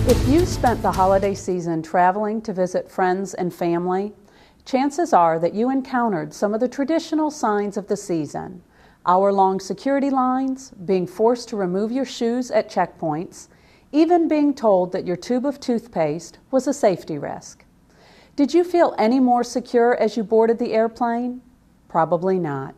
If you spent the holiday season traveling to visit friends and family, chances are that you encountered some of the traditional signs of the season: hour-long security lines, being forced to remove your shoes at checkpoints, even being told that your tube of toothpaste was a safety risk. Did you feel any more secure as you boarded the airplane? Probably not.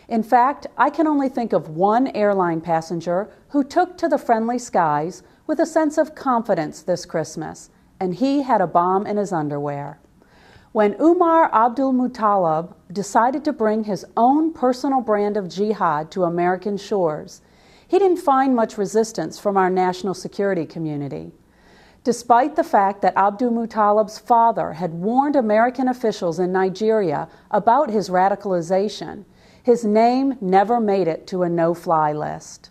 In fact, I can only think of one airline passenger who took to the friendly skies with a sense of confidence this Christmas, and he had a bomb in his underwear. When Umar Abdul Muttalib decided to bring his own personal brand of jihad to American shores, he didn't find much resistance from our national security community. Despite the fact that Abdul Muttalib's father had warned American officials in Nigeria about his radicalization, his name never made it to a no-fly list.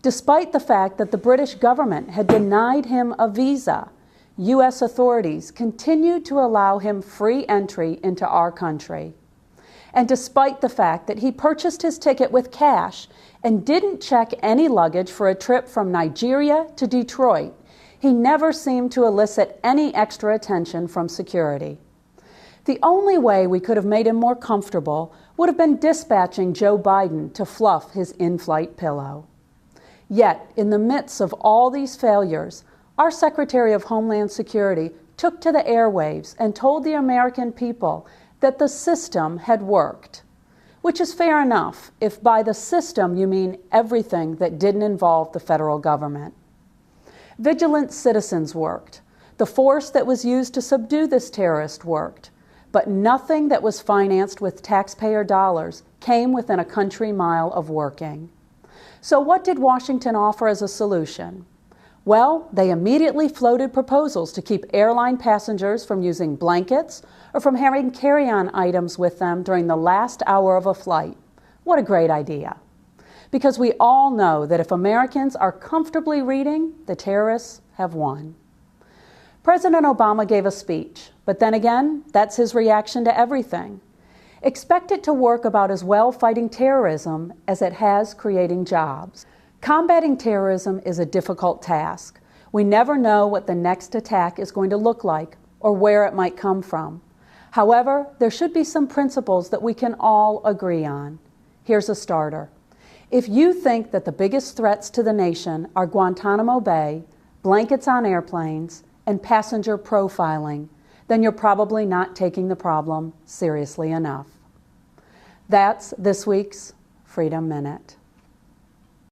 Despite the fact that the British government had denied him a visa, U.S. authorities continued to allow him free entry into our country. And despite the fact that he purchased his ticket with cash and didn't check any luggage for a trip from Nigeria to Detroit, he never seemed to elicit any extra attention from security. The only way we could have made him more comfortable would have been dispatching Joe Biden to fluff his in-flight pillow. Yet, in the midst of all these failures, our Secretary of Homeland Security took to the airwaves and told the American people that the system had worked, which is fair enough if by the system you mean everything that didn't involve the federal government. Vigilant citizens worked. The force that was used to subdue this terrorist worked, but nothing that was financed with taxpayer dollars came within a country mile of working. So what did Washington offer as a solution? Well, they immediately floated proposals to keep airline passengers from using blankets or from having carry-on items with them during the last hour of a flight. What a great idea. Because we all know that if Americans are comfortably reading, the terrorists have won. President Obama gave a speech, but then again, that's his reaction to everything. Expect it to work about as well fighting terrorism as it has creating jobs. Combating terrorism is a difficult task. We never know what the next attack is going to look like or where it might come from. However, there should be some principles that we can all agree on. Here's a starter. If you think that the biggest threats to the nation are Guantanamo Bay, blankets on airplanes, and passenger profiling, then you're probably not taking the problem seriously enough. That's this week's Freedom Minute.